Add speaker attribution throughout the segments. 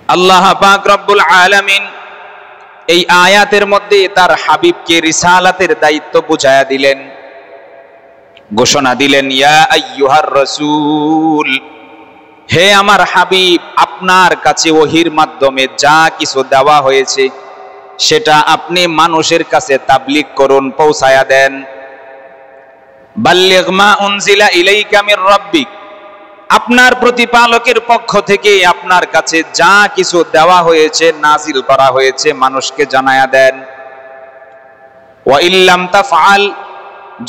Speaker 1: আল্লাহ পাক রব্বুল আলামিন এই আয়াতের মধ্যে তার হাবিবকে রিসালাতের দায়িত্ব বুঝায়া দিলেন, ঘোষণা দিলেন, ইয়া আইয়ুহার রাসূল, হে আমার হাবিব, আপনার কাছে ওহির মাধ্যমে যা কিছু দেওয়া হয়েছে সেটা আপনি মানুষের কাছে তাবলীগ করুন, পৌঁছায়া দেন। বাল্লিগ মা উনজিলা ইলাইকা মির রাব্বিক, আপনার প্রতিপালকের পক্ষ থেকে আপনার কাছে যা কিছু দেওয়া হয়েছে, নাজিল করা হয়েছে, মানুষকে জানায়া দেন। ওয়া ইল্লাম তাফআল,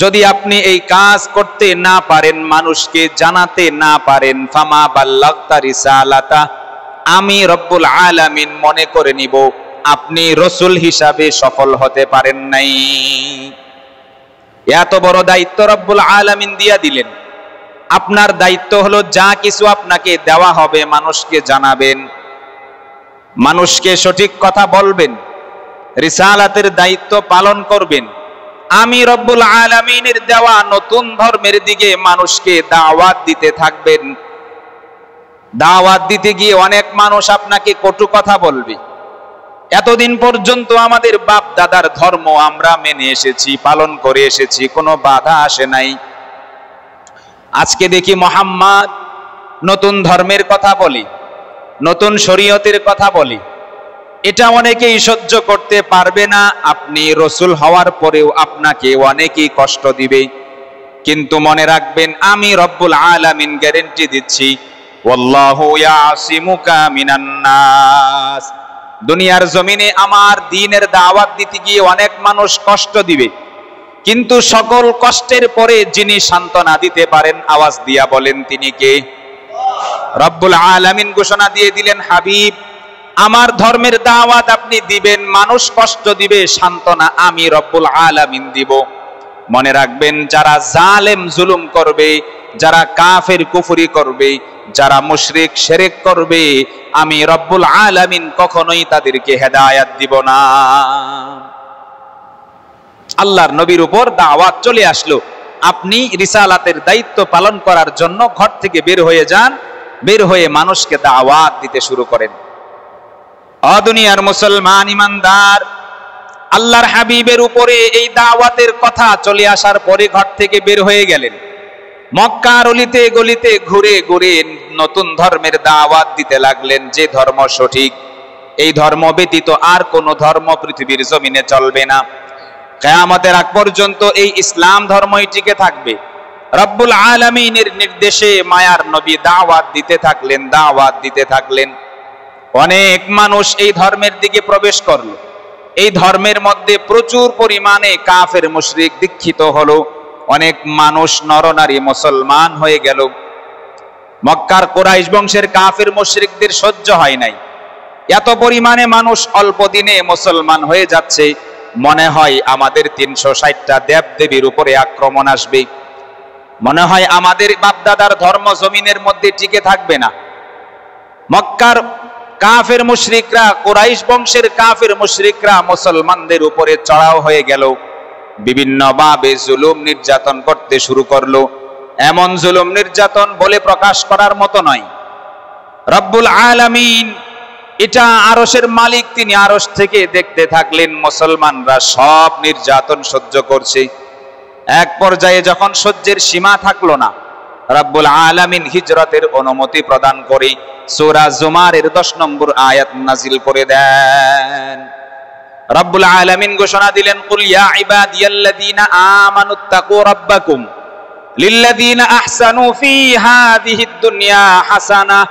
Speaker 1: যদি আপনি এই কাজ করতে না পারেন, মানুষকে জানাতে না পারেন, ফামা বাল্লাগতা রিসালাতা, আমি রব্বুল আলামিন মনে করে নিব আপনি রাসূল হিসাবে সফল হতে পারেন নাই। এত বড় দায়িত্ব রব্বুল আলামিন দিয়া দিলেন। আপনার দায়িত্ব হলো যা কিছু আপনাকে দেওয়া হবে মানুষকে জানাবেন, মানুষকে সঠিক কথা বলবেন, রিসালাতের দায়িত্ব পালন করবেন। আমি রব্বুল আলামিনের দেওয়া নতুন ধর্মের দিকে মানুষকে দাওয়াত দিতে থাকবেন। দাওয়াত দিতে গিয়ে অনেক মানুষ আপনাকে কটু কথা বলবে। এতদিন পর্যন্ত আমাদের বাপ দাদার ধর্ম আমরা মেনে এসেছি, পালন করে এসেছি, কোনো বাধা আসে নাই। আজকে দেখি মুহাম্মদ নতুন ধর্মের কথা বলি, নতুন শরীয়তের কথা বলি, এটা অনেকেই সহ্য করতে পারবে না। আপনি রাসূল হওয়ার পরেও আপনাকে অনেকেই কষ্ট দিবে, কিন্তু মনে রাখবেন আমি রব্বুল আলামিন গ্যারান্টি দিচ্ছি, ওয়াল্লাহু ইয়াসিমুকা মিনান নাস, দুনিয়ার জমিনে আমার দ্বীনের দাওয়াত দিতে গিয়ে অনেক মানুষ কষ্ট দিবে, কিন্তু সকল কষ্টের পরে যিনি সান্ত্বনা দিতে পারেন, আওয়াজ দিয়া বলেন তিনি কে? রব্বুল আলামিন ঘোষণা দিয়ে দিলেন, হাবিব আমার ধর্মের দাওয়াত আপনি দিবেন, মানুষ কষ্ট দিবে, সান্ত্বনা আমি রব্বুল আলামিন দিব। মনে রাখবেন, যারা জালেম জুলুম করবে, যারা কাফের কুফরি করবে, যারা মুশরিক শিরক করবে, আমি রব্বুল আলামিন কখনোই তাদেরকে হেদায়েত দিব না। আল্লাহর নবীর উপর দাওয়াত চলে আসলো, আপনি রিসালাতের দায়িত্ব পালন করার জন্য ঘর থেকে বের হয়ে যান, বের হয়ে মানুষকে দাওয়াত দিতে শুরু করেন। দুনিয়ার মুসলমান ইমানদার, আল্লাহর হাবিবের উপরে এই দাওয়াতের কথা চলে আসার পরে ঘর থেকে বের হয়ে গেলেন, মক্কার অলিতে গলিতে ঘুরে ঘুরে নতুন ধর্মের দাওয়াত দিতে লাগলেন, যে ধর্ম সঠিক, এই ধর্ম ব্যতীত আর কোন ধর্ম পৃথিবীর জমিনে চলবে না। কিয়ামতের আগ পর্যন্ত এই ইসলাম ধর্মই টিকে থাকবে। রব্বুল আলামিনের নির্দেশে মায়ার নবী দাওয়াত দিতে থাকলেন, দাওয়াত দিতে থাকলেন। অনেক মানুষ এই ধর্মের দিকে প্রবেশ করলো, এই ধর্মের মধ্যে প্রচুর পরিমাণে কাফের মুশরিক দীক্ষিত হলো, অনেক মানুষ নরনারী মুসলমান হয়ে গেল। মক্কার কুরাইশ বংশের কাফের মুশরিকদের সহ্য হয় নাই, এত পরিমাণে মানুষ অল্প দিনে মুসলমান হয়ে যাচ্ছে। মনে হয় আমাদের 360টা দেব দেবীর উপরে আক্রমণ আসবে, মনে হয় আমাদের বাপদাদার ধর্ম জমিনের মধ্যে টিকে থাকবে না। মক্কার কাফের মুশরিকরা, কুরাইশ বংশের কাফের মুশরিকরা মুসলমানদের উপরে চড়াও হয়ে গেল, বিভিন্ন ভাবে জুলুম নির্যাতন করতে শুরু করলো। এমন জুলুম নির্যাতন বলে প্রকাশ করার মতো নয়। রব্বুল আলামিন, এটা আরশের মালিক, তিনি আরশ থেকে দেখতে থাকলেন মুসলমানরা সব নির্যাতন সহ্য করছে। এক পর্যায়ে যখন সহ্যের সীমা থাকলো না, রব্বুল আলামিন হিজরতের অনুমতি প্রদান করে সূরা জুমারের 10 নম্বর আয়াত নাজিল করে দেন। রব্বুল আলামিন ঘোষণা দিলেন, কুল ইয়া ইবাদিয়াল্লাযীনা আমানুত্তাকু রাব্বাকুম লিল্লাযীনা আহসানু ফী হাযিহিদ দুনিয়া হাসানাহ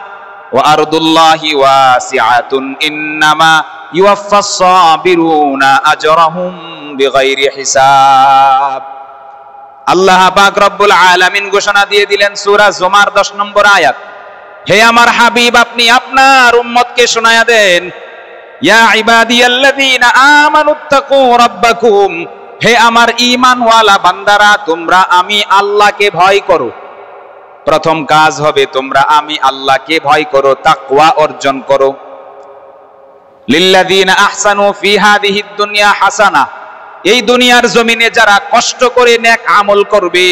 Speaker 1: ওয়া আরদুল্লাহি ওয়াসিআতুন ইন্নামা ইউওয়াফফাস সাবিরুনা আজরাহুম বিগাইরি হিসাব। আল্লাহ পাক রব্বুল আলামিন ঘোষণা দিয়ে দিলেন সূরা জুমার 10 নম্বর আয়াত, হে আমার হাবিব, আপনি আপনার উম্মতকে শোনায়া দেন, ইয়া ইবাদিয়াল্লাযীনা আমানুত্তাকু রাব্বাকুম, হে আমার ঈমানওয়ালা বান্দারা, তোমরা আমি আল্লাহকে ভয় করো। প্রথম কাজ হবে তোমরা আমি আল্লাহকে ভয় করো, তাকওয়া অর্জন করো। লিল্লাযীনা আহসানু ফী হাযিহিদ দুনিয়া হাসানাহ, এই দুনিয়ার জমিনে যারা কষ্ট করে নেক আমল করবে,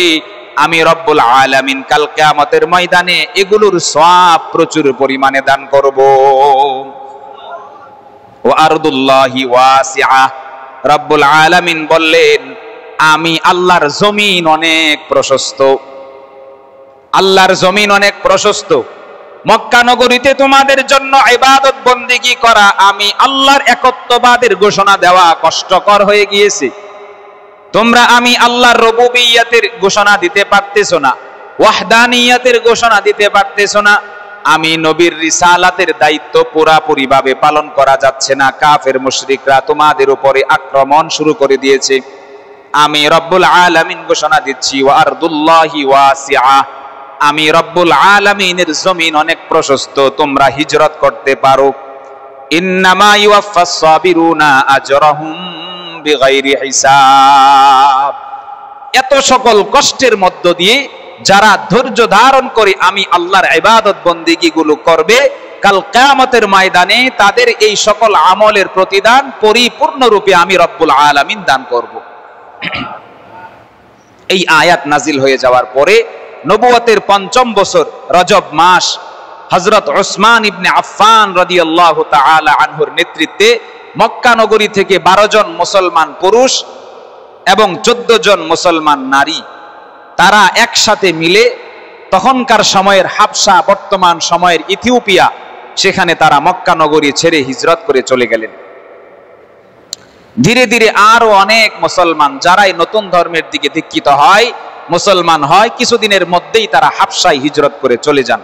Speaker 1: আমি রব্বুল আলামিন কাল কিয়ামতের ময়দানে এগুলোর সওয়াব প্রচুর পরিমাণে দান করব। ওয়া আরদুল্লাহি ওয়াসিআ, রব্বুল আলামিন বললেন আমি আল্লাহর জমিন অনেক প্রশস্ত, আল্লাহর জমিন অনেক প্রশস্ত। মক্কা নগরীতে তোমাদের জন্য ইবাদত বন্দেগী করা, আমি আল্লাহর একত্ববাদের ঘোষণা দেওয়া কষ্টকর হয়ে গিয়েছে। তোমরা আমি আল্লাহর রুবুবিয়্যাতের ঘোষণা দিতে পারতেছো না, ওয়াহদানিয়্যাতের ঘোষণা দিতে পারতেছো না। আমি নবীর রিসালাতের দায়িত্ব পুরাপুরি ভাবে পালন করা যাচ্ছে না। কাফের মুশরিকরা তোমাদের উপরে আক্রমণ শুরু করে দিয়েছে। আমি রব্বুল আলামিন ঘোষণা দিচ্ছি ওয়া আরদুল্লাহি ওয়াসিআ, আমি রব্বুল আলামিনের জমিন অনেক প্রশস্ত, তোমরা হিজরত করতে পারো। ইন্নামা ইউয়াফফাস সাবিরুনা আজরাহুম বিগাইরি হিসাব। এত সকল কষ্টের মধ্য দিয়ে যারা ধৈর্য ধারণ করে আমি আল্লাহর ইবাদত বন্দেগী গুলো করবে, কাল কিয়ামতের ময়দানে তাদের এই সকল আমলের প্রতিদান পরিপূর্ণরূপে আমি রব্বুল আলামিন দান করব। এই আয়াত নাজিল হয়ে যাওয়ার পরে নবুয়তের ৫ম বছর রজব মাস হযরত উসমান ইবনে আফফান রাদিয়াল্লাহু তাআলা আনহুর নেতৃত্বে মক্কা নগরী থেকে ১২ জন মুসলমান পুরুষ এবং ১৪ জন মুসলমান নারী, তারা একসাথে মিলে তখনকার সময়ের হাবশা, বর্তমান সময়ের ইথিওপিয়া, সেখানে তারা মক্কা নগরী ছেড়ে হিজরত করে চলে গেলেন। ধীরে ধীরে আরো অনেক মুসলমান যারাই নতুন ধর্মের দিকে দীক্ষিত হয়, মুসলমান হয়, কিছুদিনের মধ্যেই তারা হাবশায় হিজরত করে চলে যান।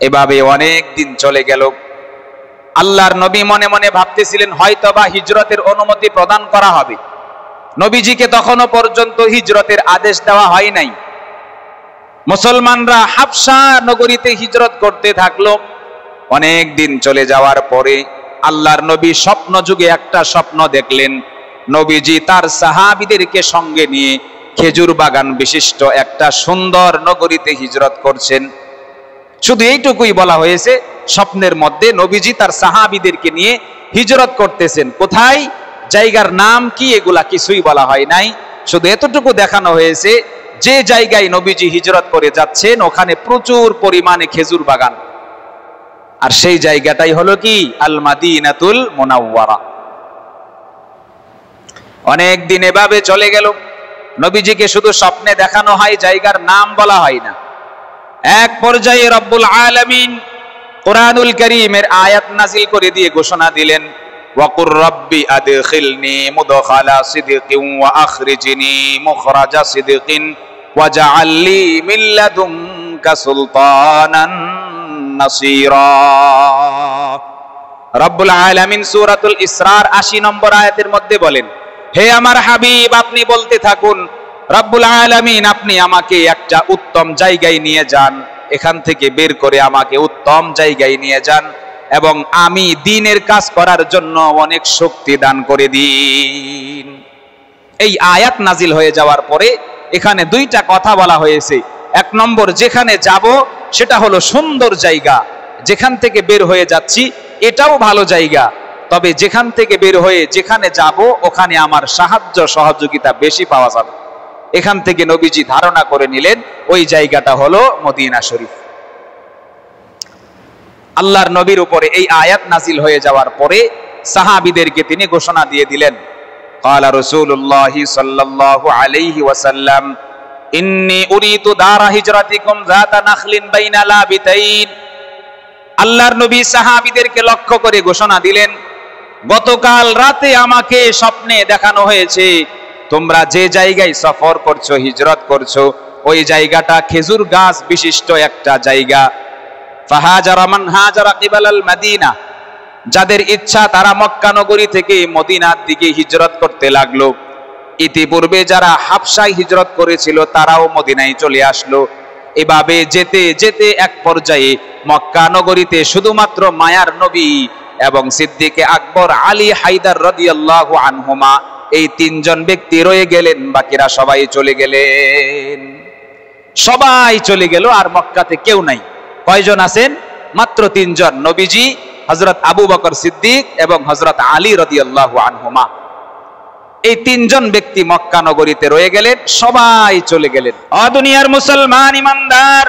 Speaker 1: এভাবে অনেক দিন চলে গেল। আল্লাহর নবী মনে মনে ভাবতেছিলেন হয়তোবা হিজরতের অনুমতি প্রদান করা হবে। নবীজিকে তখনও পর্যন্ত হিজরতের আদেশ দেওয়া হয় নাই। মুসলমানরা হাবশা নগরীতে হিজরত করতে থাকলো। অনেক দিন চলে যাওয়ার পরে আল্লাহর নবী স্বপ্ন যুগে একটা স্বপ্ন দেখলেন। নবীজি তার সাহাবীদেরকে সঙ্গে নিয়ে খেজুর বাগান বিশিষ্ট একটা সুন্দর নগরীতে হিজরত করছেন। শুধু এইটুকুই বলা হয়েছে, স্বপ্নের মধ্যে নবীজি তার সাহাবীদেরকে নিয়ে হিজরত করতেছেন। কোথায়, জায়গার নাম কি, এগুলা কিছুই বলা হয় নাই। শুধু এতটুকু দেখানো হয়েছে যে জায়গায় নবীজি হিজরত করে যাচ্ছেন ওখানে প্রচুর পরিমাণে খেজুর বাগান, আর সেই জায়গাটাই হলো কি আল মাদিনাতুল মুনাওয়ারা। অনেক দিন এভাবে চলে গেল। নবীজিকে শুধু স্বপ্নে দেখানো হয়, জায়গার নাম বলা হয় না। এক পর্যায়ে রব্বুল আলামিন কুরআনুল কারীমের আয়াত নাজিল করে দিয়ে ঘোষণা দিলেন ওয়াকুর রব্বি আদখিলনি মুদখালা সিদকিন ওয়া আখরিজনি মুখরাজা সিদকিন ওয়াজআললি মিন লাদুনকা সুলতানান নাসীরা। রব্বুল আলামিন সূরাতুল ইসরার ৮০ নম্বর আয়াতের মধ্যে বলেন, হে আমার হাবিব, আপনি বলতে থাকুন রব্বুল আলামিন আপনি আমাকে একটা উত্তম জায়গায় নিয়ে যান, এখান থেকে বের করে আমাকে উত্তম জায়গায় নিয়ে যান এবং আমি দ্বীনের কাজ করার জন্য অনেক শক্তি দান করে দিন। এই আয়াত নাজিল হয়ে যাওয়ার পরে এখানে দুইটা কথা বলা হয়েছে। এক নম্বর, যেখানে যাব সেটা হলো সুন্দর জায়গা, যেখান থেকে বের হয়ে যাচ্ছি এটাও ভালো জায়গা, তবে যেখান থেকে বের হয়ে যেখানে যাব ওখানে আমার সাহায্য সহযোগিতা বেশি পাওয়া যাবে। এখান থেকে নবীজি ধারণা করে নিলেন ওই জায়গাটা হলো মদিনা শরীফ। আল্লাহর নবীর উপরে এই আয়াত নাজিল হয়ে যাওয়ার পরে সাহাবীদেরকে তিনি ঘোষণা দিয়ে দিলেন, ক্বালা রাসূলুল্লাহি সাল্লাল্লাহু আলাইহি ওয়াসাল্লাম ইন্নী উরিদু দারা হিজরাতিকুম যাতা নাখলিন বাইনা লাবিতাইন। আল্লাহর নবী সাহাবীদেরকে লক্ষ্য করে ঘোষণা দিলেন, গতকাল রাতে আমাকে স্বপ্নে দেখানো হয়েছে তোমরা যে জায়গায় সফর করছো, হিজরত করছো, ওই জায়গাটা খেজুর গাছ বিশিষ্ট একটা জায়গা। ফাহাজারা মান হাজারা কিবালাল মাদিনা, যাদের ইচ্ছা তারা মক্কা নগরী থেকে মদিনার দিকে হিজরত করতে লাগলো। ইতিপূর্বে যারা হাবশায় হিজরত করেছিল তারাও মদিনায় চলে আসলো। এভাবে যেতে যেতে এক পর্যায়ে মক্কা নগরীতে শুধুমাত্র মায়ার নবী এবং সিদ্দিকে আকবর আলী হায়দার রাদিয়াল্লাহু আনহুমা এই তিনজন ব্যক্তি রয়ে গেলেন, বাকিরা সবাই চলে গেলেন। সবাই চলে গেল আর মক্কাতে কেউ নাই। কয়জন আছেন? মাত্র তিনজন, নবীজি, হযরত আবু বকর সিদ্দিক এবং হযরত আলী রাদিয়াল্লাহু আনহুমা। এই তিনজন ব্যক্তি মক্কা নগরীতে রয়ে গেলেন, সবাই চলে গেলেন। দুনিয়ার মুসলমান ইমানদার,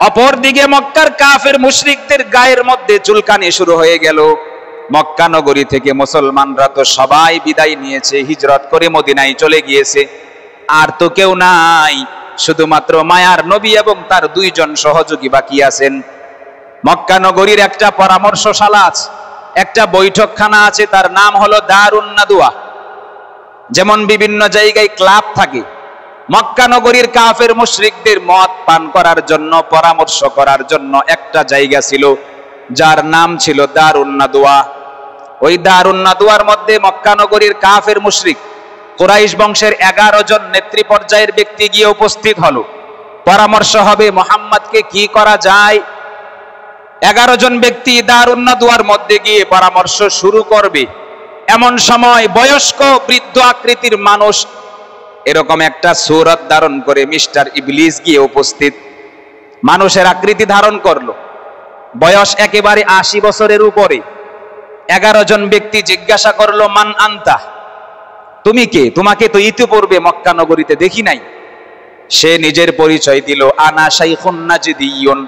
Speaker 1: অপরদিকে মক্কার কাফের মুশরিকদের গায়ের মধ্যে চুলকানি শুরু হয়ে গেল। মক্কা নগরী থেকে মুসলমানরা তো সবাই বিদায় নিয়েছে, হিজরত করে মদিনায় চলে গিয়েছে। আর তো কেউ নাই, শুধুমাত্র মায়ার নবী এবং তার দুইজন সহযোগী বাকি আছেন। মক্কা নগরীর একটা পরামর্শশালা আছে, একটা বৈঠকখানা আছে, তার নাম হলো দারুন নাদওয়া। যেমন বিভিন্ন জায়গায় ক্লাব থাকে, মক্কা নগরীর কাফের মুশরিকদের মদ পান করার জন্য, পরামর্শ করার জন্য একটা জায়গা ছিল, যার নাম ছিল দারুন নাদওয়া। ওই দারুন নাদওয়ার মধ্যে মক্কা নগরীর কাফের মুশরিক কুরাইশ বংশের 11 জন নেতৃ পর্যায়ের ব্যক্তি গিয়ে উপস্থিত হলো। পরামর্শ হবে মুহাম্মদকে কি করা যায়। 11 জন ব্যক্তি দারুন নাদওয়ার মধ্যে গিয়ে পরামর্শ শুরু করবে। এমন সময় বয়স্ক বৃদ্ধ আকৃতির মানুষ, এরকম একটা সূরত ধারণ করে মিস্টার ইবলিস গিয়ে উপস্থিত। মানুষের আকৃতি ধারণ করলো, বয়স একেবারে 80 বছরের উপরে। 11 জন ব্যক্তি জিজ্ঞাসা করলো, মান আনতা, তুমি কে? তোমাকে তো ইতিপূর্বে মক্কা নগরীতে দেখি নাই। সে নিজের পরিচয় দিল, আনা শাইখুন নাজদিয়ুন,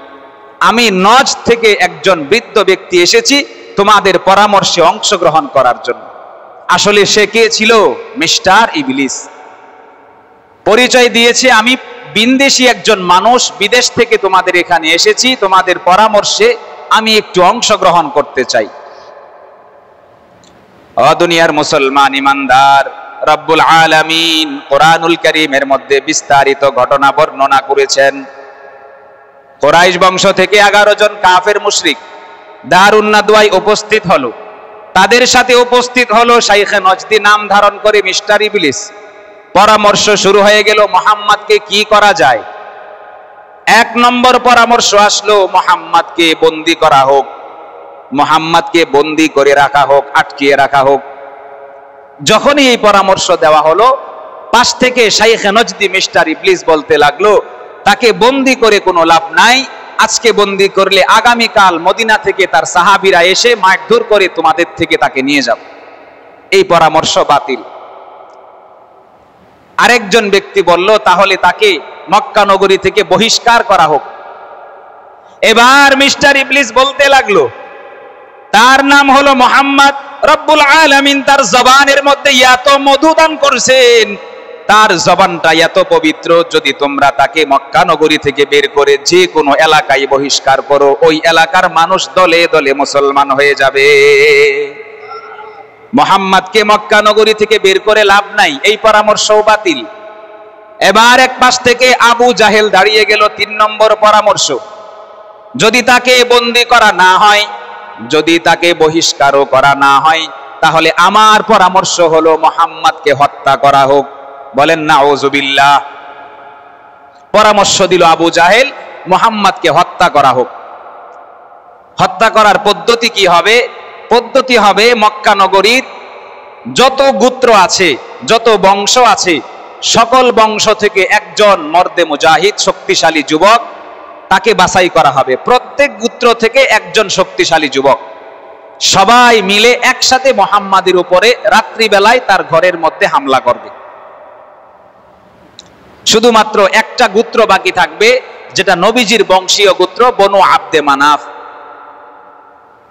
Speaker 1: আমি নজ থেকে একজন বৃদ্ধ ব্যক্তি এসেছি তোমাদের পরামর্শে অংশগ্রহণ করার জন্য। আসলে সে কে ছিল? মিস্টার ইবলিস। পরিচয় দিয়েছে, আমি বিদেশি একজন মানুষ, বিদেশ থেকে তোমাদের এখানে এসেছি, তোমাদের পরামর্শে আমি একটু অংশগ্রহণ করতে চাই। ও দুনিয়ার মুসলমান ইমানদার, রব্বুল আলামিন কোরআনুল কারীমের মধ্যে বিস্তারিত ঘটনা বর্ণনা করেছেন। কুরাইশ বংশ থেকে 11 জন কাফের মুশরিক দারুন নাদওয়ায় উপস্থিত হলো। তাদের সাথে উপস্থিত হলো শাইখে নজদি নাম ধারণ করে মিস্টার ইবলিস। পরামর্শ শুরু হয়ে গেল, মুহাম্মদকে কি করা যায়। 1 নম্বর পরামর্শ আসলো, মুহাম্মদকে বন্দী করা হোক, মুহাম্মদকে বন্দী করে রাখা হোক, আটকিয়ে রাখা হোক। যখনই এই পরামর্শ দেওয়া হলো, পাশ থেকে শাইখে নজদি মিস্টার ইবলিস বলতে লাগলো, তাকে বন্দী করে কোনো লাভ নাই, আজকে বন্দী করলে আগামীকাল মদিনা থেকে তার সাহাবীরা এসে মারধর করে তোমাদের থেকে তাকে নিয়ে যাবে। এই পরামর্শ বাতিল। আরেকজন ব্যক্তি বলল, তাহলে তাকে মক্কা নগরী থেকে বহিষ্কার করা হোক। এবার মিস্টার ইবলিস বলতে লাগলো, তার নাম হলো মুহাম্মদ, রব্বুল আলামিন তার জবানের মধ্যে এত মধু দান করছেন, তার জবানটা এত পবিত্র, যদি তোমরা তাকে মক্কা নগরী থেকে বের করে যে কোনো এলাকায় বহিষ্কার করো, ওই এলাকার মানুষ দলে দলে মুসলমান হয়ে যাবে। মুহাম্মদকে মক্কা নগরী থেকে বের করে লাভ নাই, এই পরামর্শও বাতিল। এবার এক পাশ থেকে আবু জাহেল দাঁড়িয়ে গেল। 3 নম্বর পরামর্শ, যদি তাকে বন্দী করা না হয়, যদি তাকে বহিষ্কারও করা না হয়, তাহলে আমার পরামর্শ হলো মুহাম্মদকে হত্যা করা হোক। বলেন নাউজুবিল্লাহ। পরামর্শ দিল আবু জাহেল, মুহাম্মদকে হত্যা করা হোক। হত্যা করার পদ্ধতি কি হবে? পদ্ধতি হবে, মক্কা নগরীর যত গোত্র আছে, যত বংশ আছে, সকল বংশ থেকে একজন মর্দে মুজাহিদ শক্তিশালী যুবক, তাকে বাছাই করা হবে। প্রত্যেক গোত্র থেকে একজন শক্তিশালী যুবক, সবাই মিলে একসাথে মুহাম্মাদের উপরে রাত্রিবেলায় তার ঘরের মধ্যে হামলা করবে। শুধুমাত্র একটা গোত্র বাকি থাকবে, যেটা নবীজির বংশীয় গোত্র বনু আব্দে মানাফ।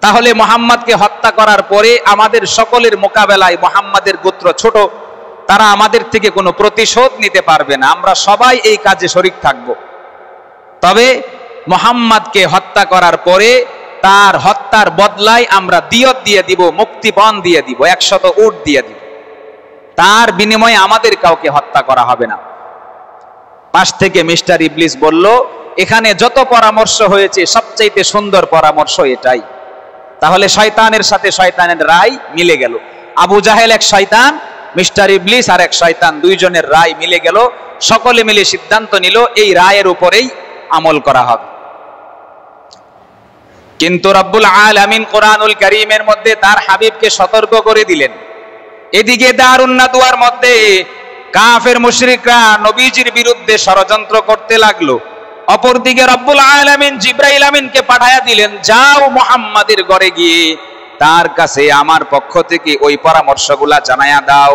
Speaker 1: তাহলে মুহাম্মদকে হত্যা করার পরে আমাদের সকলের মোকাবেলায়, মুহাম্মাদের গোত্র ছোট, তারা আমাদের থেকে কোনো প্রতিশোধ নিতে পারবে না, আমরা সবাই এই কাজে শরীক থাকব। তবে মুহাম্মদকে হত্যা করার পরে তার হত্যার বদলায় আমরা দিয়ত দিয়ে দিব, মুক্তিপণ দিয়ে দিব, 100 উট দিয়ে দিব। তার বিনিময়ে আমাদের কাউকে হত্যা করা হবে না। পাশ থেকে মিস্টার ইবলিস বলল, এখানে যত পরামর্শ হয়েছে সবচাইতে সুন্দর পরামর্শ এটাই। তাহলে শয়তানের সাথে শয়তানের রায় মিলে গেল। আবু জাহেল এক শয়তান, মিস্টার ইবলিস আর এক শয়তান, দুইজনের রায় মিলে গেল। সকলে মিলে সিদ্ধান্ত নিল এই রায়ের উপরেই আমল করা হবে। কিন্তু রব্বুল আলামিন কোরআনুল কারীমের মধ্যে তার হাবিবকে সতর্ক করে দিলেন। এদিকে দারুন নাদওয়ার মধ্যে কাফের মুশরিকরা নবীজির বিরুদ্ধে ষড়যন্ত্র করতে লাগলো। অপরদিকে রব্বুল আলামিন জিবরাইল আমিনকে পাঠায়া দিলেন, যাও মুহাম্মাদের ঘরে গিয়ে তার কাছে আমার পক্ষ থেকে ওই পরামর্শগুলা জানায়া দাও।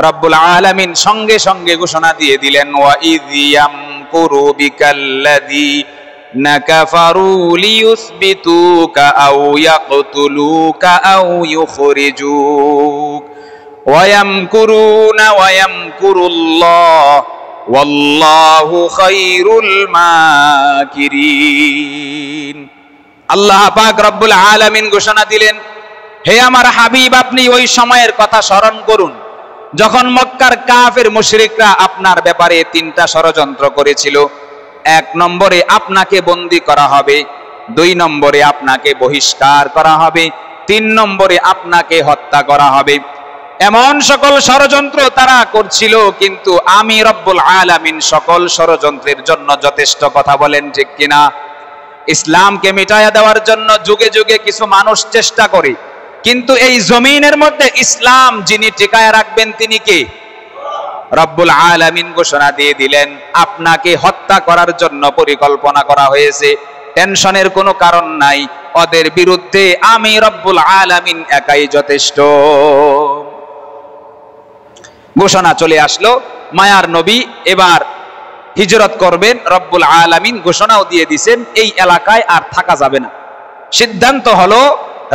Speaker 1: রব্বুল আলামিন সঙ্গে সঙ্গে ঘোষণা দিয়ে দিলেন, ওয়া ইয ইয়ামকুরু বিকাল্লাযী কাফারু লিয়ুসবিতুকা আও ইয়াকতুলুকা আও ইউখরিজুক ওয়া ইয়ামকুরুনা ওয়া ইয়ামকুরুল্লাহ ওয়াল্লাহু খায়রুল মাকিরিন। আল্লাহ পাক রব্বুল আলামিন ঘোষণা দিলেন, হে আমার হাবিব, আপনি ওই সময়ের কথা স্মরণ করুন যখন মক্কার কাফের মুশরিকরা আপনার ব্যাপারে 3টা ষড়যন্ত্র করেছিল। 1 নম্বরে আপনাকে বন্দী করা হবে, 2 নম্বরে আপনাকে বহিষ্কার করা হবে, 3 নম্বরে আপনাকে হত্যা করা হবে। এমন সকল ষড়যন্ত্র তারা করছিল, কিন্তু আমি রব্বুল আলামিন সকল ষড়যন্ত্রের জন্য যথেষ্ট। কথা বলেন ঠিক কিনা? ইসলামকে মিটাইয়া দেওয়ার জন্য যুগে যুগে কিছু মানুষ চেষ্টা করে, কিন্তু এই জমিনের মধ্যে ইসলাম যিনি টিকায় রাখবেন তিনি কে? রব্বুল আলামিন ঘোষণা দিয়ে দিলেন, আপনাকে হত্যা করার জন্য পরিকল্পনা করা হয়েছে, টেনশনের কোনো কারণ নাই, ওদের বিরুদ্ধে আমি রব্বুল আলামিন একাই যথেষ্ট। ঘোষণা চলে আসলো, মায়ার নবী এবার হিজরত করবেন। রব্বুল আলামিন ঘোষণাও দিয়ে দিয়েছেন, এই এলাকায় আর থাকা যাবে না। সিদ্ধান্ত হলো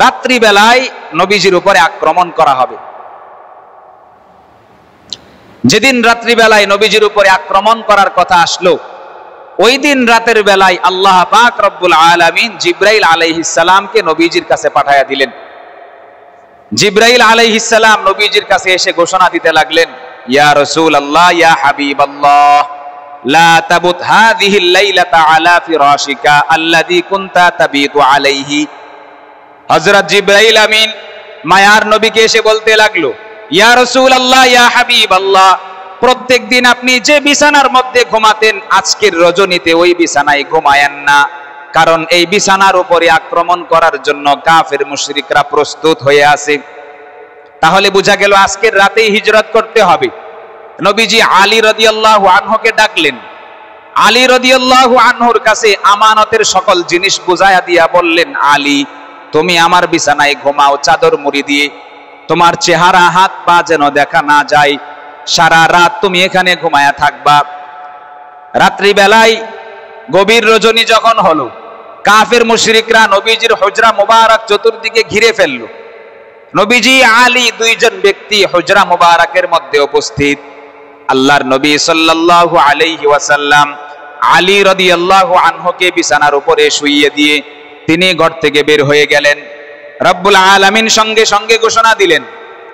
Speaker 1: রাত্রি বেলায় নবীজির উপরে আক্রমণ করা হবে। যেদিন রাত্রি বেলায় নবীজির উপরে আক্রমণ করার কথা আসলো, ওই দিন রাতের বেলায় আল্লাহ পাক রব্বুল আলামিন জিবরাইল আলাইহিস সালামকে নবীজির কাছে পাঠায়া দিলেন। জিবরাইল আলাইহিস সালাম নবীজির কাছে এসে ঘোষণা দিতে লাগলেন, ইয়া রাসূলুল্লাহ, ইয়া হাবিবাল্লাহ, লা তাবুত হাযিহিল লাইলাতা আলা ফিরাশিকা আল্লাযী কুনতা তাবিতু আলাইহি। হযরত জিবরাইল আমিন মায়ার নবীকে এসে বলতে লাগলো, ইয়া রাসূলুল্লাহ, ইয়া হাবিবাল্লাহ, প্রত্যেকদিন আপনি যে বিছানার মধ্যে ঘুমাতেন, আজকের রজনীতে ওই বিছানায় ঘুমায়েন না, কারণ এই বিছানার উপরে আক্রমণ করার জন্য কাফের মুশরিকরা প্রস্তুত হয়ে আছে। তাহলে বোঝা গেল আজকের রাতেই হিজরত করতে হবে। নবীজি আলী রাদিয়াল্লাহু আনহুকে ডাকলেন। আলী রাদিয়াল্লাহু আনহুর কাছে আমানতের সকল জিনিস বুঝায়া দিয়া বললেন, আলী, তুমি আমার বিছানায় ঘুমাও চাদর মুড়ি দিয়ে, তোমার চেহারা হাত পা যেন দেখা না যায়, সারা রাত তুমি এখানে ঘুমায়া থাকবা। রাত্রি বেলায় গভীর রজনী যখন হলো, কাফের মুশরিকরা নবীজির হুজরা মুবারক চতুর্দিকে ঘিরে ফেলল। নবীজি আলী 2 জন ব্যক্তি হুজরা মুবারকের মধ্যে উপস্থিত। আল্লাহর নবী সাল্লাল্লাহু আলাইহি ওয়াসাল্লাম আলী রাদিয়াল্লাহু আনহুকে বিছানার উপরে শুইয়ে দিয়ে তিনি ঘর থেকে বের হয়ে গেলেন। রব্বুল আলামিন সঙ্গে সঙ্গে ঘোষণা দিলেন,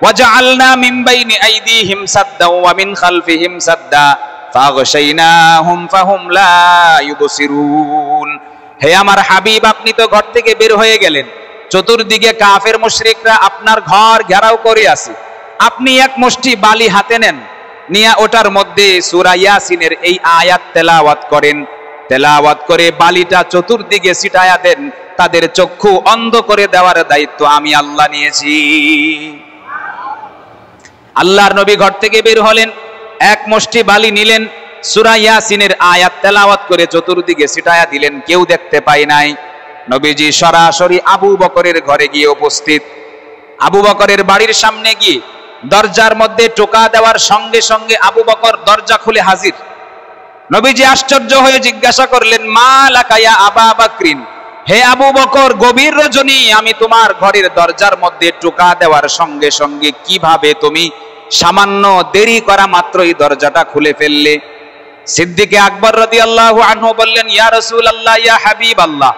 Speaker 1: ওয়াজআলনা মিন বাইনি আইদিহিম সাদ্দা ওয়া মিন খালফিহিম সাদ্দা ফাগশাইনাহুম ফাহুম লা ইউবসিরুন। হে আমার হাবিব, আপনি তো ঘর থেকে বের হয়ে গেলেন, চতুর্দিকে কাফের মুশরিকরা আপনার ঘর ঘেরাও করে আছে, আপনি এক মুষ্টি বালি হাতে নেন, নিয়ে ওটার মধ্যে সূরা ইয়াসিনের এই আয়াত তেলাওয়াত করেন, তেলাওয়াত করে বালিটা চতুর্দিকে ছিটায়া দেন, তাদের চক্ষু অন্ধ করে দেওয়ার দায়িত্ব আমি আল্লাহ নিয়েছি। আল্লাহর নবী ঘর থেকে বের হলেন, এক মুষ্টি বালি নিলেন, সূরা ইয়াসিনের আয়াত তেলাওয়াত করে চতুর্দিকে ছিটায়া দিলেন, কেউ দেখতে পায় নাই। নবীজি সরাসরি আবু বকরের ঘরে গিয়ে উপস্থিত। আবু বকরের বাড়ির সামনে গিয়ে দরজার মধ্যে টোকা দেওয়ার সঙ্গে সঙ্গে আবু বকর দরজা খুলে হাজির। নবীজি আশ্চর্য হয়ে জিজ্ঞাসা করলেন, মা লাকা ইয়া আবা বকরিন, হে আবু বকর, গভীর রজনী আমি তোমার ঘরের দরজার মধ্যে টোকা দেওয়ার সঙ্গে সঙ্গে কিভাবে তুমি সামান্য দেরি করা মাত্রই দরজাটা খুলে ফেললে? সিদ্দিকে আকবর রাদিয়াল্লাহু আনহু বললেন, ইয়া রাসূলুল্লাহ, ইয়া হাবিবাল্লাহ,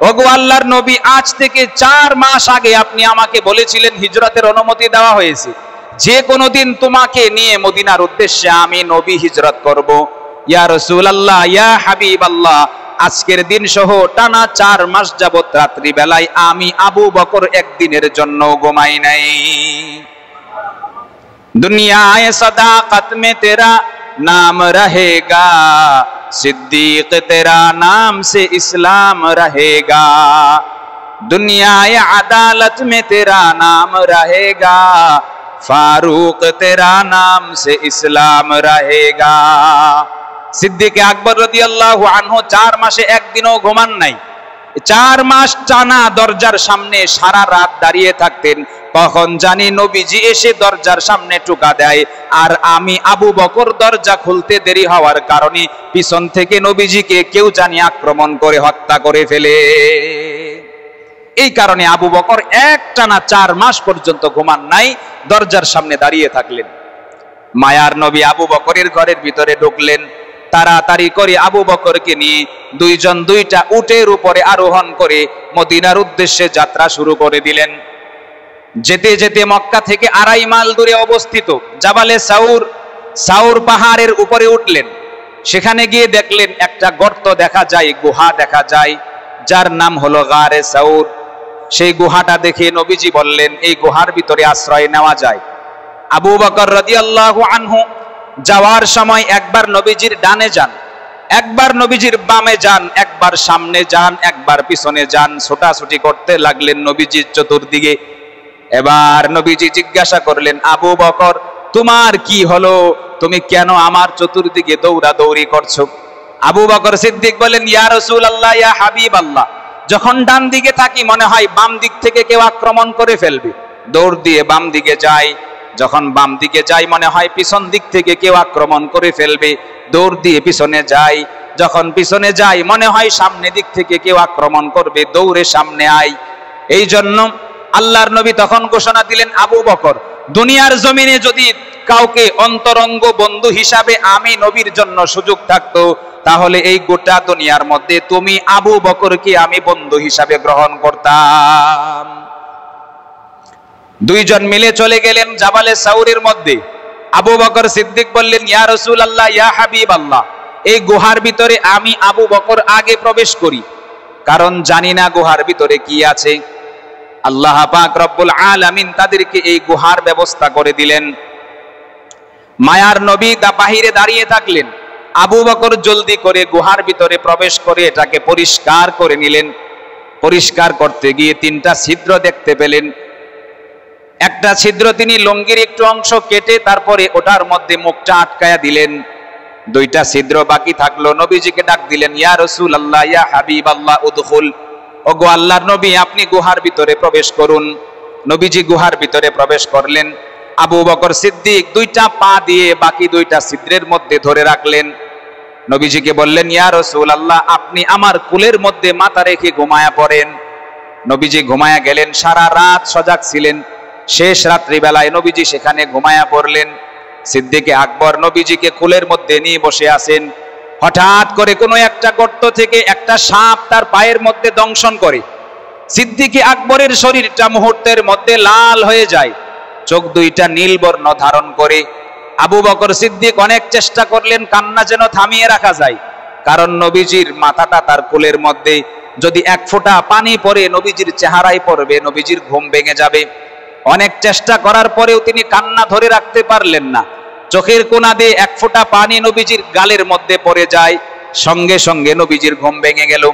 Speaker 1: ওগো আল্লাহর নবী, আজ থেকে 4 মাস আগে আপনি আমাকে বলেছিলেন হিজরতের অনুমতি দেওয়া হয়েছে, যে কোনো দিন তোমাকে নিয়ে মদিনার উদ্দেশ্যে আমি নবী হিজরত করব। ইয়া রাসূলুল্লাহ, ইয়া হাবিবাল্লাহ, আজকের দিন সহ টানা 4 মাস যাবত রাত্রি বেলায় আমি আবু বকর একদিনের জন্য ঘুমাই নাই। দুনিয়ায় সদাকত মে তেরা नाम रहेगा, सिद्दीक तेरा नाम से इस्लाम रहेगा, दुनियाए अदालत में तेरा नाम रहेगा, फारूक तेरा नाम से इस्लाम रहेगा। সিদ্দিক আকবর রাদিয়াল্লাহু আনহু 4 মাসে একদিনও ঘুমান নাই। 4 মাস টানা দরজার সামনে সারা রাত দাঁড়িয়ে থাকতেন, কখন জানি নবীজি এসে দরজার সামনে টোকা দেয়, আর আমি আবু বকর দরজা খুলতে দেরি হওয়ার কারণে পিছন থেকে নবীজিকে কেউ জানি আক্রমণ করে হত্যা করে ফেলে। এই কারণে আবু বকর একটানা 4 মাস পর্যন্ত ঘুমান নাই, দরজার সামনে দাঁড়িয়ে থাকলেন। মায়ার নবী আবু বকরের ঘরের ভিতরে ঢুকলেন। তাড়াতাড়ি করে আবু বকরকে নিয়ে দুইজন দুইটা উটের উপরে আরোহণ করে মদিনার উদ্দেশ্যে যাত্রা শুরু করে দিলেন। যেতে যেতে মক্কা থেকে 2.5 মাইল দূরে অবস্থিত জাবালে সাউর, সাউর পাহাড়ের উপরে উঠলেন। সেখানে গিয়ে দেখলেন একটা গর্ত দেখা যায়, গুহা দেখা যায়, যার নাম হলো গারে সাউর। সেই গুহাটা দেখে নবীজি বললেন এই গুহার ভিতরে আশ্রয় নেওয়া যায়। আবু বকর রাদিয়াল্লাহু আনহু যাওয়ার সময় একবার নবীজির ডানে যান, একবার নবীজির বামে যান, একবার সামনে যান, একবার পিছনে যান, ছোটাছুটি করতে লাগলেন নবীজির চতুর্দিকে। এবার নবীজি জিজ্ঞাসা করলেন, আবু বকর তোমার কি হলো, তুমি কেন আমার চতুর্দিকে দৌড়াদৌড়ি করছো? আবু বকর সিদ্দিক বলেন, ইয়া রাসূলুল্লাহ, ইয়া হাবিবাল্লাহ, যখন ডান দিকে থাকি মনে হয় বাম দিক থেকে কেউ আক্রমণ করে ফেলবে, দৌড় দিয়ে বাম দিকে যাই। যখন বাম দিকে যাই মনে হয় পিছন দিক থেকে কেউ আক্রমণ করে ফেলবে, দৌড় দিয়ে পিছনে যাই। যখন পিছনে যাই মনে হয় সামনে দিক থেকে কেউ আক্রমণ করবে, দৌড়ে সামনে আই। এই জন্য আল্লাহর নবী তখন ঘোষণা দিলেন, আবু বকর, দুনিয়ার জমিনে যদি কাউকে অন্তরঙ্গ বন্ধু হিসাবে আমি নবীর জন্য সুযোগ থাকতো, তাহলে এই গোটা দুনিয়ার মধ্যে তুমি আবু বকরকে আমি বন্ধু হিসাবে গ্রহণ করতাম। দুইজন মিলে চলে গেলেন জাবালে সাউরের মধ্যে। আবু বকর সিদ্দিক বললেন, ইয়া রাসূলুল্লাহ, ইয়া হাবিবাল্লাহ, এই গুহার ভিতরে আমি আবু বকর আগে প্রবেশ করি, কারণ জানি না গুহার ভিতরে কি আছে। আল্লাহ পাক রব্বুল আলামিন তাদেরকে এই গুহার ব্যবস্থা করে দিলেন। মায়ার নবী বাহিরে দাঁড়িয়ে থাকলেন। আবু বকর জলদি করে গুহার ভিতরে প্রবেশ করে এটাকে পরিষ্কার করে নিলেন। পরিষ্কার করতে গিয়ে 3টা ছিদ্র দেখতে পেলেন। একটা ছিদ্র তিনি লুঙ্গির একটু অংশ কেটে তারপরে ওটার মধ্যে মুখটা আটকায়া দিলেন। 2টা ছিদ্র বাকি থাকলো। নবীজিকে ডাক দিলেন, ইয়া রাসূলুল্লাহ, ইয়া হাবিবাল্লাহ, উদখুল, ওগো আল্লাহর নবী আপনি গুহার ভিতরে প্রবেশ করুন। নবীজি গুহার ভিতরে প্রবেশ করলেন। আবু বকর সিদ্দিক 2টা পা দিয়ে বাকি 2টা ছিদ্রের মধ্যে ধরে রাখলেন। নবীজিকে বললেন, ইয়া রাসূলুল্লাহ, আপনি আমার কোলের মধ্যে মাথা রেখে ঘুমায়া পড়েন। নবীজি ঘুমায়া গেলেন। সারা রাত সজাগ ছিলেন। শেষ রাত্রি বেলায় নবীজি সেখানে ঘুমায়া পড়লেন। সিদ্দিকে আকবর নবীজিকে কোলের মধ্যে নিয়ে বসে আছেন। হঠাৎ করে কোনো একটা গর্ত থেকে একটা সাপ তার পায়ের মধ্যে দংশন করে। সিদ্দিকে আকবরের শরীরটা মুহূর্তের মধ্যে লাল হয়ে যায়, চোখ 2টা নীল বর্ণ ধারণ করে। আবু বকর সিদ্দিক অনেক চেষ্টা করলেন কান্না যেন থামিয়ে রাখা যায়, কারণ নবীজির মাথাটা তার কোলের মধ্যে, যদি 1 ফোঁটা পানি পড়ে নবীজির চেহারায় পড়বে, নবীজির ঘুম ভেঙে যাবে। অনেক চেষ্টা করার পরেও তিনি কান্না ধরে রাখতে পারলেন না। চোখের কোনা দিয়ে 1 ফোঁটা পানি নবীজির গালের মধ্যে পড়ে যায়। সঙ্গে সঙ্গে নবীজির ঘুম ভেঙে গেল।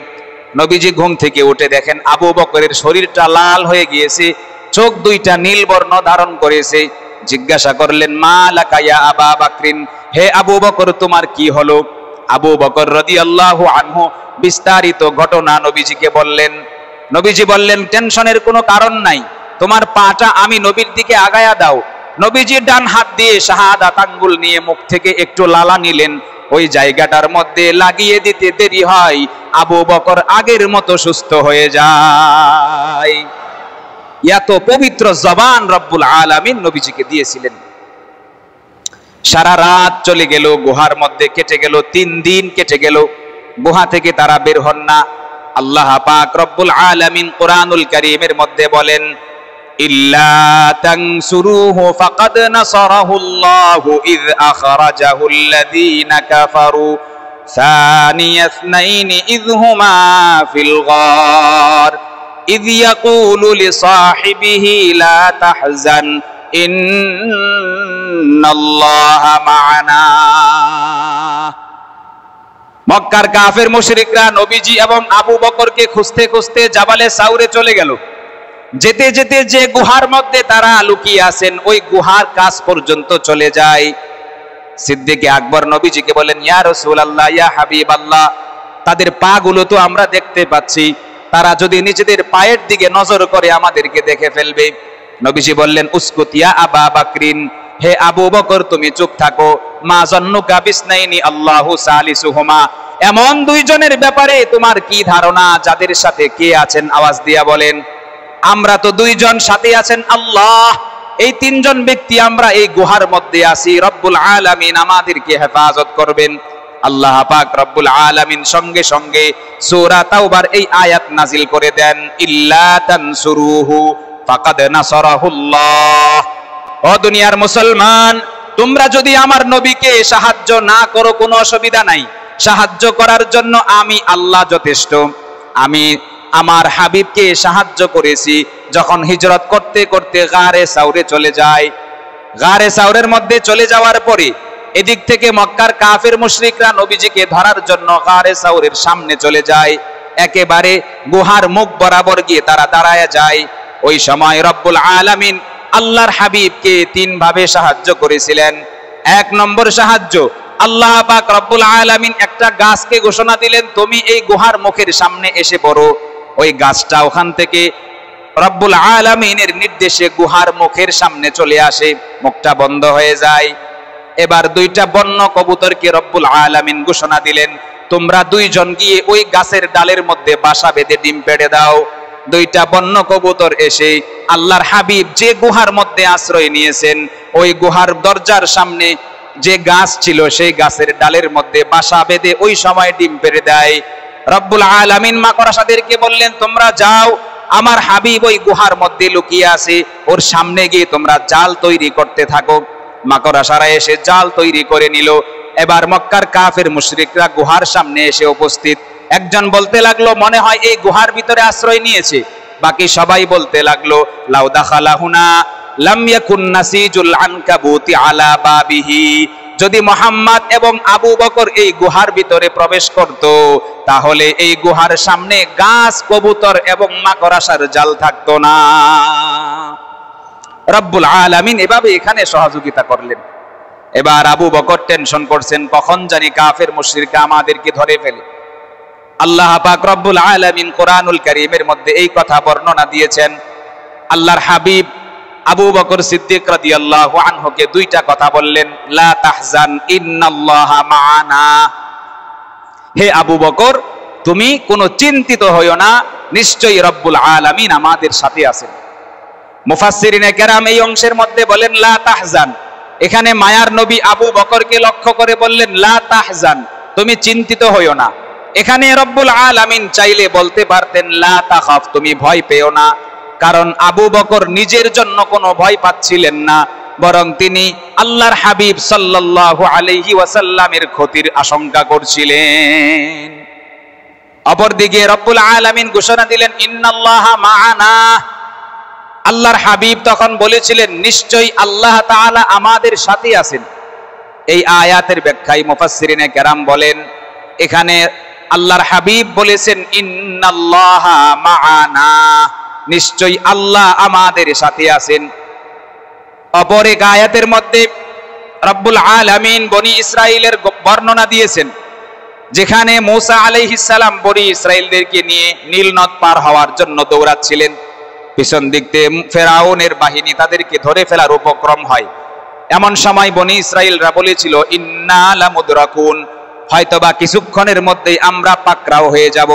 Speaker 1: নবীজি ঘুম থেকে উঠে দেখেন আবু বকরের শরীরটা লাল হয়ে গিয়েছে, চোখ 2টা নীল বর্ণ ধারণ করেছে। জিজ্ঞাসা করলেন, মা লাকা ইয়া আবা বকরিন, হে আবু বকর তোমার কি হলো? আবু বকর রাদিয়াল্লাহু আনহু বিস্তারিত ঘটনা নবীজিকে বললেন। নবীজি বললেন, টেনশনের কোনো কারণ নাই, তোমার পাটা আমি নবীর দিকে আগায়া দাও। নবীজি ডান হাত দিয়ে শাহাদাত আঙ্গুল নিয়ে মুখ থেকে একটু লালা নিলেন। ওই জায়গাটার মধ্যে লাগিয়ে দিতে দেরি হয়, আবু বকর আগের মতো সুস্থ হয়ে যায়। এত পবিত্র জবান রব্বুল আলামিন নবীজিকে দিয়েছিলেন। সারা রাত চলে গেল, গুহার মধ্যে কেটে গেল, 3 দিন কেটে গেল, গুহা থেকে তারা বের হন না। আল্লাহ পাক রব্বুল আলামিন কোরআনুল কারীমের মধ্যে বলেন, ইল্লা তানসুরুহু ফাকাদ নাসারাহুল্লাহু ইয আখরাজাহুল্লাযীনা কাফারু সানিয়া ইসনাইনি ইয হুমা ফিল গার ইয ইয়াকুলু লিসাহিবিহি লা তাহজান ইন্নাল্লাহা মা'ানা। মক্কার কাফের মুশরিকরা নবীজি এবং আবু বকরকে খুঁজতে খুঁজতে জাবালে সাউরে চলে গেল। যেতে যেতে যে গুহার মধ্যে তারা লুকিয়ে আছেন ওই গুহার কাছ পর্যন্ত চলে যায়। সিদ্দিকে আকবর নবীজিকে বলেন, ইয়া রাসূলুল্লাহ, ইয়া হাবিবাল্লাহ, তাদের পা গুলো তো আমরা দেখতে পাচ্ছি, তারা যদি নিজেদের পায়ের দিকে নজর করে আমাদেরকে দেখে ফেলবে। নবীজি বললেন উসকুতিয়া আবা বাকরিন, হে আবু বকর তুমি চুপ থাকো। মা জান্নুকা বিসনাইনি আল্লাহু সালিসুহুমা, এমন দুইজনের ব্যাপারে তোমার কি ধারণা যাদের সাথে কে আছেন? আওয়াজ দিয়া বলেন। আমরা তো দুইজন, সাথে আছেন আল্লাহ। এই তিনজন ব্যক্তি আমরা এই গুহার মধ্যে আছি, রব্বুল আলামিন আমাদেরকে হেফাজত করবেন। আল্লাহ পাক রব্বুল আলামিন সঙ্গে সঙ্গে সূরা তাওবার এই আয়াত নাজিল করে দেন, ইল্লা তানসুরুহু ফাকাদ নাসারাহুল্লাহ। ও দুনিয়ার মুসলমান, তোমরা যদি আমার নবীকে সাহায্য না করো কোনো অসুবিধা নাই, সাহায্য করার জন্য আমি আল্লাহ যথেষ্ট। আমি আমার হাবিবকে সাহায্য করেছি যখন হিজরত করতে করতে গারে সাউরে চলে যায়। গারে সাউরের মধ্যে চলে যাওয়ার পরে এদিক থেকে মক্কার কাফের মুশরিকরা নবীজিকে ধরার জন্য গারে সাউরের সামনে চলে যায়। একেবারে গুহার মুখ বরাবর গিয়ে তারা দাঁড়ায় যায়। ওই সময় রব্বুল আলামিন আল্লাহর হাবিবকে তিন ভাবে সাহায্য করেছিলেন। এক নম্বর সাহায্য, আল্লাহ পাক রব্বুল আলামিন একটা গাছকে ঘোষণা দিলেন, তুমি এই গুহার মুখের সামনে এসে পড়ো। ওই গাছটা ওখান থেকে রব্বুল আলামিনের নির্দেশে গুহার মুখের সামনে চলে আসে, মুখটা বন্ধ হয়ে যায়। এবার দুইটা বন্য কবুতরকে রব্বুল আলামিন ঘোষণা দিলেন, তোমরা দুইজন গিয়ে ওই গাছের ডালের মধ্যে বাসা বেঁধে ডিম পেড়ে দাও। দুইটা বন্য কবুতর এসে আল্লাহর হাবিব যে গুহার মধ্যে আশ্রয় নিয়েছেন ওই গুহার দরজার সামনে যে গাছ ছিল সেই গাছের ডালের মধ্যে বাসা বেঁধে ওই সময় ডিম পেড়ে দেয়। রব্বুল আলামিন মাকড়সাদেরকে বললেন, তোমরা যাও, আমার হাবিব ওই গুহার মধ্যে লুকিয়ে আছে, ওর সামনে গিয়ে তোমরা জাল তৈরি করতে থাকো। মাকড়সারা এসে জাল তৈরি করে নিল। এবার মক্কার কাফের মুশরিকরা গুহার সামনে এসে উপস্থিত। একজন বলতে লাগলো, মনে হয় এই গুহার ভিতরে আশ্রয় নিয়েছে। বাকি সবাই বলতে লাগলো, লাউ দাখালাহুনা লাম ইয়াকুন নাসিজুল আনকাবুতি আলা বাবিহি, যদি মুহাম্মদ এবং আবু বকর এই গুহার ভিতরে প্রবেশ করত তাহলে এই গুহার সামনে গাছ, কবুতর এবং মাকড়সার জাল থাকতো না। রব্বুল আলামিন এভাবে এখানে সহযোগিতা করলেন। এবার আবু বকর টেনশন করছেন, কখন জানি কাফের মুশরিকরা আমাদেরকে ধরে ফেলে। আল্লাহ পাক রব্বুল আলামিন কোরআনুল কারীমের মধ্যে এই কথা বর্ণনা দিয়েছেন। আল্লাহর হাবিব আবু বকর সিদ্দিক রাদিয়াল্লাহু আনহুকে দুইটা কথা বললেন, লা তাহজান ইন্নাল্লাহা মাআনা, হে আবু বকর তুমি কোনো চিন্তিত হইও না, নিশ্চয়ই রব্বুল আলামিন আমাদের সাথে আছেন। মুফাসসিরিনে কেরাম এই অংশের মধ্যে বলেন লা তাহজান, এখানে মায়ার নবী আবু বকরকে লক্ষ্য করে বললেন লা তাহজান, তুমি চিন্তিত হইও না। এখানে রব্বুল আলামিন চাইলে বলতে পারতেন লা তাখাফ, তুমি ভয় পেও না, কারণ আবু বকর নিজের জন্য কোনো ভয় পাচ্ছিলেন না, বরং তিনি আল্লাহর হাবিব সাল্লাল্লাহু আলাইহি ওয়াসাল্লামের ক্ষতির আশঙ্কা করছিলেন। অপরদিকে রব্বুল আলামিন ঘোষণা দিলেন ইন্নাল্লাহা মাআনা, আল্লাহর হাবিব তখন বলেছিলেন নিশ্চয়ই আল্লাহ তাআলা আমাদের সাথে আছেন। এই আয়াতের ব্যাখ্যায় মুফাসসিরিনে কেরাম বলেন, এখানে আল্লাহর হাবিব বলেছেন ইন্নাল্লাহা মাআনা, নিশ্চয়ই আল্লাহ আমাদের সাথে আছেন। অপর এক আয়াতের মধ্যে রব্বুল আলামিন বনি ইসরাইলের বর্ণনা দিয়েছেন, যেখানে মূসা আলাইহিস সালাম বনি ইসরাইলদেরকে নিয়ে নীল নদ পার হওয়ার জন্য দৌড়াচ্ছিলেন। পিছন দিক থেকে ফেরাউনের বাহিনী তাদেরকে ধরে ফেলার উপক্রম হয়। এমন সময় বনি ইসরাইলরা বলেছিল ইন্না লামুদরাকুন, হয়তোবা কিছুক্ষণের মধ্যেই আমরা পাকড়াও হয়ে যাব।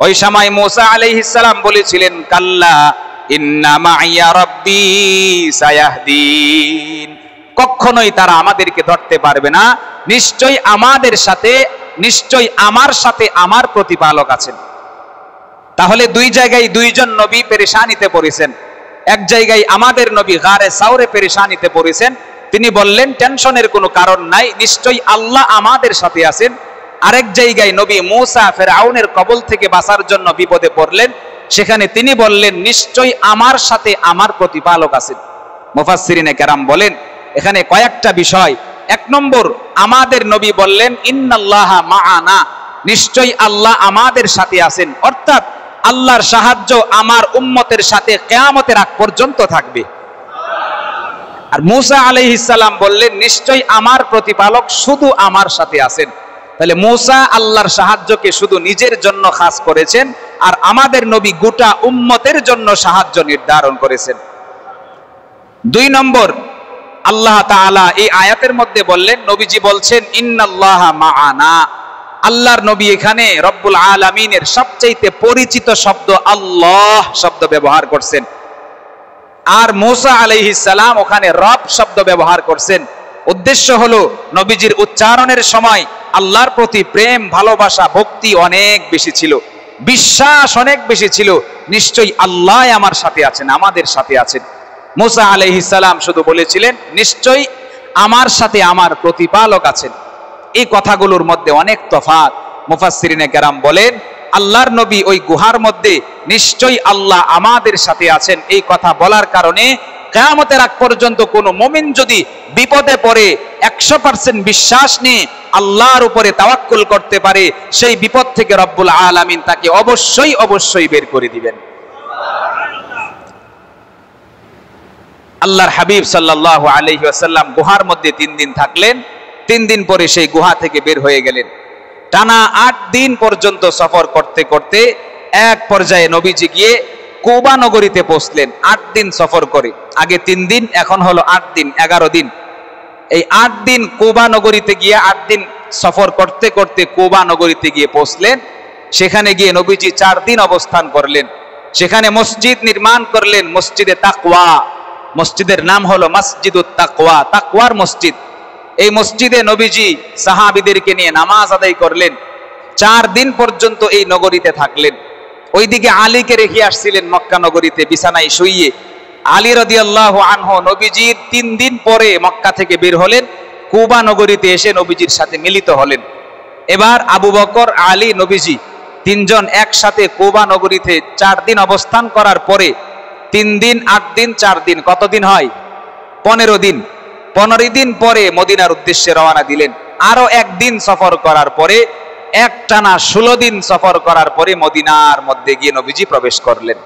Speaker 1: ওই সময় মূসা আলাইহিস সালাম বলেছিলেন কাল্লা ইন্না মাইয়া রাব্বি সায়াহদিন, কখনোই তারা আমাদেরকে ধরতে পারবে না, নিশ্চয়ই আমাদের সাথে, নিশ্চয়ই আমার সাথে আমার প্রতিপালক আছেন। তাহলে দুই জায়গায় দুইজন নবী পেরেশানিতে পড়েছেন। এক জায়গায় আমাদের নবী গারে সাউরে পেরেশানিতে পড়েছেন, তিনি বললেন টেনশনের কোনো কারণ নাই, নিশ্চয়ই আল্লাহ আমাদের সাথে আছেন। আরেক জায়গায় নবী মূসা ফেরাউনের কবল থেকে বাঁচার জন্য বিপদে পড়লেন, সেখানে তিনি বললেন নিশ্চয়ই আমার সাথে আমার প্রতিপালক আছেন। মুফাসসিরিনে কেরাম বলেন এখানে কয়েকটা বিষয়। এক নম্বর, আমাদের নবী বললেন ইন্নাল্লাহা মাআনা, নিশ্চয়ই আল্লাহ আমাদের সাথে আছেন, অর্থাৎ আল্লাহর সাহায্য আমার উম্মতের সাথে কিয়ামতের আগ পর্যন্ত থাকবে। আর মূসা আলাইহিস সালাম বললেন নিশ্চয়ই আমার প্রতিপালক শুধু আমার সাথে আছেন। তাহলে মূসা আল্লাহর সাহায্যকে শুধু নিজের জন্য খাস করেছেন, আর আমাদের নবী গোটা উম্মতের জন্য সাহায্য নির্ধারণ করেছেন। দুই নম্বর, আল্লাহ তাআলা এই আয়াতের মধ্যে বললেন, নবীজি বলছেন ইন্নাল্লাহা মাআনা। আল্লাহর নবী এখানে রব্বুল আলামিনের সবচেয়ে পরিচিত শব্দ আল্লাহ শব্দ ব্যবহার করছেন, আর মূসা আলাইহিস সালাম ওখানে রব শব্দ ব্যবহার করছেন। উদ্দেশ্য হলো নবীজির উচ্চারণের সময় আল্লাহর প্রতি প্রেম, ভালোবাসা, ভক্তি অনেক বেশি ছিল, বিশ্বাস অনেক বেশি ছিল, নিশ্চয়ই আল্লাহ আমার সাথে আছেন, আমাদের সাথে আছেন। মূসা আলাইহিস সালাম শুধু বলেছিলেন নিশ্চয়ই আমার সাথে আমার প্রতিপালক আছেন। এই কথাগুলোর মধ্যে অনেক তফাৎ। মুফাসসিরিনে কেরাম বলেন আল্লাহর নবী ওই গুহার মধ্যে নিশ্চয়ই আল্লাহ আমাদের সাথে আছেন এই কথা বলার কারণে কিয়ামতের আগ পর্যন্ত কোনো মুমিন যদি বিপদে পড়ে 100% বিশ্বাস নিয়ে আল্লাহর উপরে তাওয়াক্কুল করতে পারে, সেই বিপদ থেকে রব্বুল আলামিন তাকে অবশ্যই অবশ্যই বের করে দিবেন। আল্লাহর হাবিব সাল্লাল্লাহু আলাইহি ওয়াসাল্লাম গুহার মধ্যে 3 দিন থাকলেন। 3 দিন পরে সেই গুহা থেকে বের হয়ে গেলেন। টানা 8 দিন পর্যন্ত সফর করতে করতে এক পর্যায়ে নবীজি গিয়ে কুবা নগরীতে পৌঁছলেন। 8 দিন সফর করে, আগে 3 দিন, এখন হলো 8 দিন, 11 দিন। এই 8 দিন কুবা নগরীতে গিয়ে 8 দিন সফর করতে করতে কুবা নগরীতে গিয়ে পৌঁছলেন। সেখানে গিয়ে নবীজি 4 দিন অবস্থান করলেন। সেখানে মসজিদ নির্মাণ করলেন, মসজিদে তাকওয়া। মসজিদের নাম হলো মসজিদুত তাকওয়া, তাকওয়ার মসজিদ। এই মসজিদে নবীজি সাহাবীদেরকে নিয়ে নামাজ আদায় করলেন। 4 দিন পর্যন্ত এই নগরীতে থাকলেন। ওইদিকে আলীকে রেখে আসছিলেন মক্কা নগরীতে বিছানায় শুইয়ে। আলী রাদিয়াল্লাহু আনহু নবীজির 3 দিন পরে মক্কা থেকে বের হলেন, কুবা নগরীতে এসে নবীজির সাথে মিলিত হলেন। এবার আবু বকর, আলী, নবীজি 3 জন একসাথে কুবা নগরীতে 4 দিন অবস্থান করার পরে 3 দিন, 8 দিন, 4 দিন, কতদিন হয়? 15 দিন। 15 দিন পরে মদিনার উদ্দেশ্যে রওনা দিলেন। আরো 1 দিন সফর করার পরে একটানা 16 দিন সফর করার পরে মদিনার মধ্যে গিয়ে নবীজি প্রবেশ করলেন।